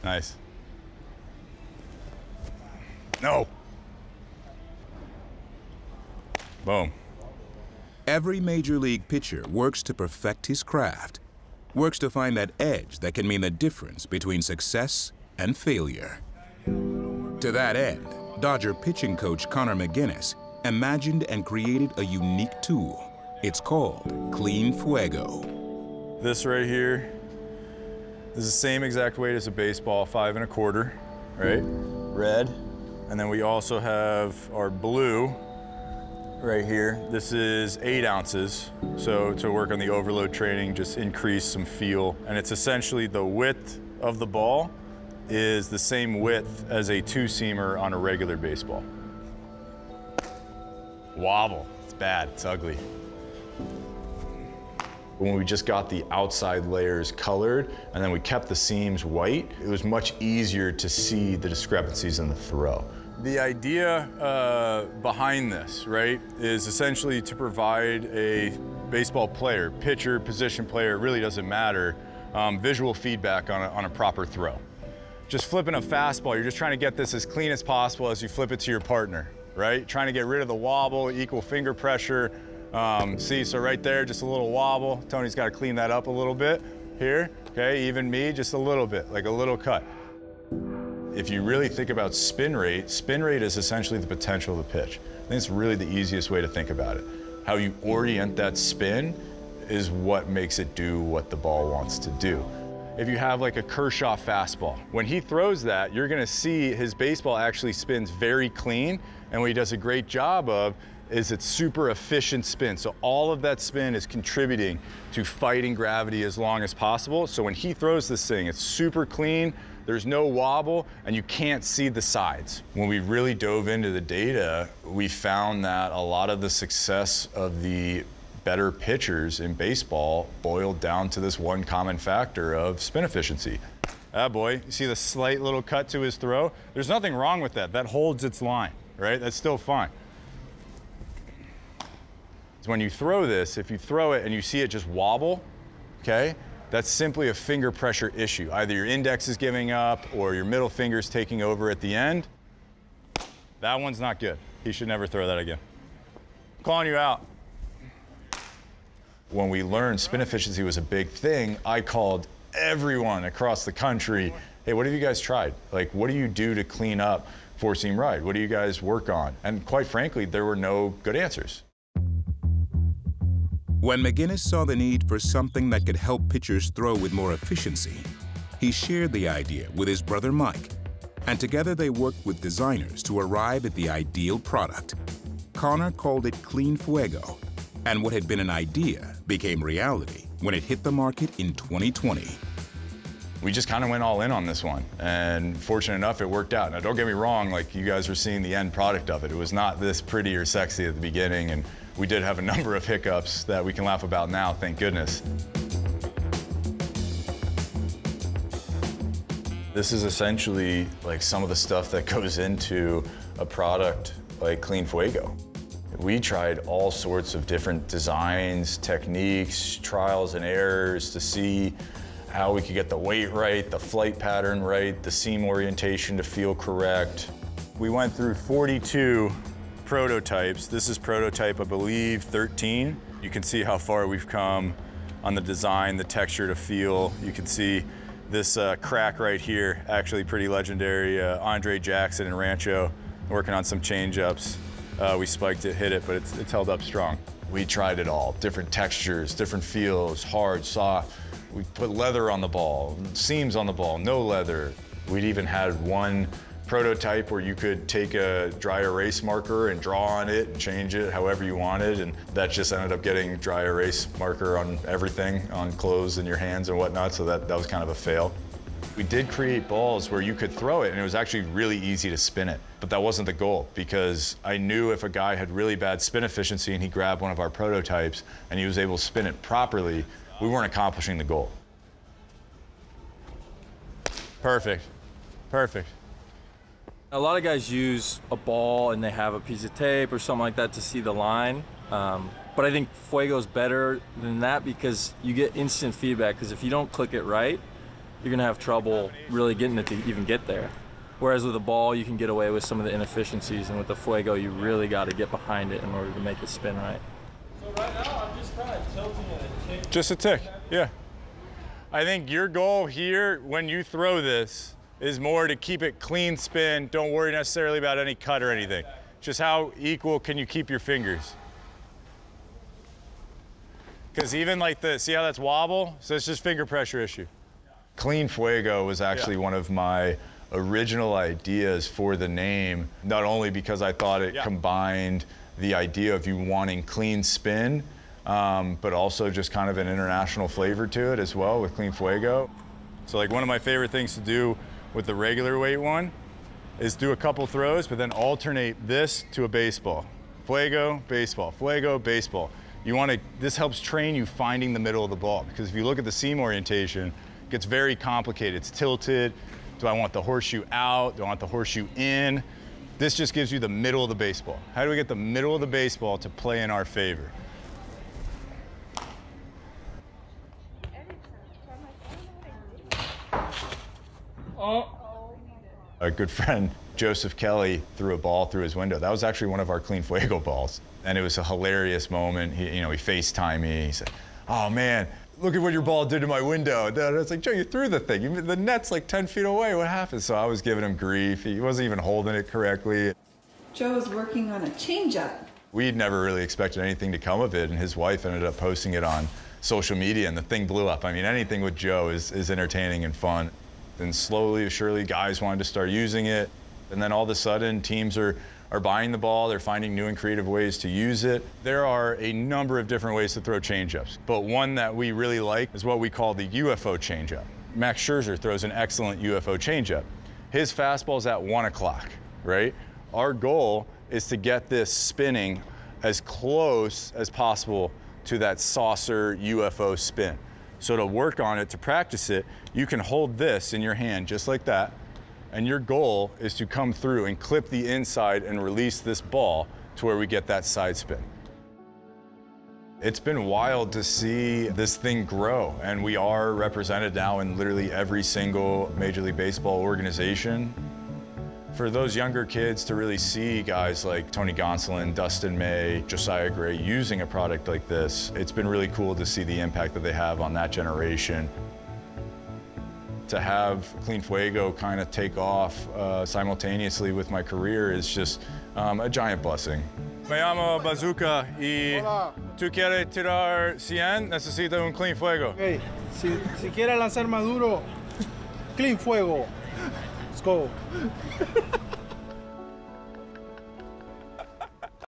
Nice. No. Boom. Every major league pitcher works to perfect his craft, works to find that edge that can mean the difference between success and failure. To that end, Dodger pitching coach Connor McGuiness imagined and created a unique tool. It's called CleanFuego. This right here is the same exact weight as a baseball, 5 1/4, right? Red. And then we also have our blue right here. This is 8 ounces. So to work on the overload training, just increase some feel. And it's essentially the width of the ball is the same width as a 2-seamer on a regular baseball. Wobble, it's bad, it's ugly. When we just got the outside layers colored and then we kept the seams white, it was much easier to see the discrepancies in the throw. The idea behind this, right, is essentially to provide a baseball player, pitcher, position player, it really doesn't matter, visual feedback on a proper throw. Just flipping a fastball, you're just trying to get this as clean as possible as you flip it to your partner, right? Trying to get rid of the wobble, equal finger pressure. See, so right there, just a little wobble. Tony's got to clean that up a little bit here, okay? Even me, just a little bit, like a little cut. If you really think about spin rate is essentially the potential of the pitch. I think it's really the easiest way to think about it. How you orient that spin is what makes it do what the ball wants to do. If you have like a Kershaw fastball, when he throws that, you're gonna see his baseball actually spins very clean, and what he does a great job of is it's super efficient spin. So all of that spin is contributing to fighting gravity as long as possible. So when he throws this thing, it's super clean, there's no wobble, and you can't see the sides. When we really dove into the data, we found that a lot of the success of the better pitchers in baseball boiled down to this one common factor of spin efficiency. Ah, boy, you see the slight little cut to his throw? There's nothing wrong with that. That holds its line, right? That's still fine. So when you throw this, if you throw it and you see it just wobble, okay, that's simply a finger pressure issue. Either your index is giving up or your middle finger is taking over at the end. That one's not good. He should never throw that again. I'm calling you out. When we learned spin efficiency was a big thing, I called everyone across the country, hey, what have you guys tried? Like, what do you do to clean up 4-seam ride? What do you guys work on? And quite frankly, there were no good answers. When McGuiness saw the need for something that could help pitchers throw with more efficiency, he shared the idea with his brother Mike, and together they worked with designers to arrive at the ideal product. Connor called it CleanFuego, and what had been an idea became reality when it hit the market in 2020. We just kind of went all in on this one, and fortunate enough, it worked out. Now, don't get me wrong, like you guys are seeing the end product of it. It was not this pretty or sexy at the beginning, and we did have a number of hiccups that we can laugh about now, thank goodness. This is essentially like some of the stuff that goes into a product like CleanFuego. We tried all sorts of different designs, techniques, trials and errors to see how we could get the weight right, the flight pattern right, the seam orientation to feel correct. We went through 42 prototypes. This is prototype, I believe, 13. You can see how far we've come on the design, the texture to feel. You can see this crack right here, actually pretty legendary. Andre Jackson in Rancho, working on some change-ups. We spiked it, hit it, but it's held up strong. We tried it all, different textures, different feels, hard, soft. We put leather on the ball, seams on the ball, no leather. We'd even had one prototype where you could take a dry erase marker and draw on it and change it however you wanted, and that just ended up getting dry erase marker on everything, on clothes and your hands and whatnot, so that was kind of a fail. We did create balls where you could throw it and it was actually really easy to spin it, but that wasn't the goal, because I knew if a guy had really bad spin efficiency and he grabbed one of our prototypes and he was able to spin it properly, we weren't accomplishing the goal. Perfect, perfect. A lot of guys use a ball and they have a piece of tape or something like that to see the line. But I think Fuego's better than that because you get instant feedback, because if you don't click it right, you're gonna have trouble really getting it to even get there. Whereas with a ball, you can get away with some of the inefficiencies, and with the Fuego, you really got to get behind it in order to make it spin right. So right now, I'm just kind of tilting it a tick. Just a tick, yeah. I think your goal here, when you throw this, is more to keep it clean spin. Don't worry necessarily about any cut or anything. Just how equal can you keep your fingers? Because even like this, see how that's wobble? So it's just finger pressure issue. CleanFuego was actually one of my original ideas for the name, not only because I thought it combined the idea of you wanting clean spin, but also just kind of an international flavor to it as well with CleanFuego. So like one of my favorite things to do with the regular weight one is do a couple throws, but then alternate this to a baseball. Fuego, baseball, Fuego, baseball. This helps train you finding the middle of the ball, because if you look at the seam orientation, it gets very complicated. It's tilted. Do I want the horseshoe out? Do I want the horseshoe in? This just gives you the middle of the baseball. How do we get the middle of the baseball to play in our favor? A good friend, Joseph Kelly, threw a ball through his window. That was actually one of our CleanFuego balls. And it was a hilarious moment. He FaceTimed me. He said, "Oh man, look at what your ball did to my window." And I was like, "Joe, you threw the thing. The net's like 10 feet away. What happened?" So I was giving him grief. He wasn't even holding it correctly. Joe was working on a changeup. We'd never really expected anything to come of it, and his wife ended up posting it on social media, and the thing blew up. I mean, anything with Joe is entertaining and fun. Then slowly, surely, guys wanted to start using it. And then all of a sudden, teams are buying the ball, they're finding new and creative ways to use it. There are a number of different ways to throw changeups, but one that we really like is what we call the UFO changeup. Max Scherzer throws an excellent UFO changeup. His fastball's at 1 o'clock, right? Our goal is to get this spinning as close as possible to that saucer UFO spin. So to work on it, to practice it, you can hold this in your hand just like that, and your goal is to come through and clip the inside and release this ball to where we get that side spin. It's been wild to see this thing grow, and we are represented now in literally every single Major League Baseball organization. For those younger kids to really see guys like Tony Gonsolin, Dustin May, Josiah Gray using a product like this, it's been really cool to see the impact that they have on that generation. To have CleanFuego kind of take off simultaneously with my career is just a giant blessing. Me llamo Bazooka y tú quieres tirar 100, necesito un CleanFuego. Hey, si quieres lanzar más duro, CleanFuego. Let's go.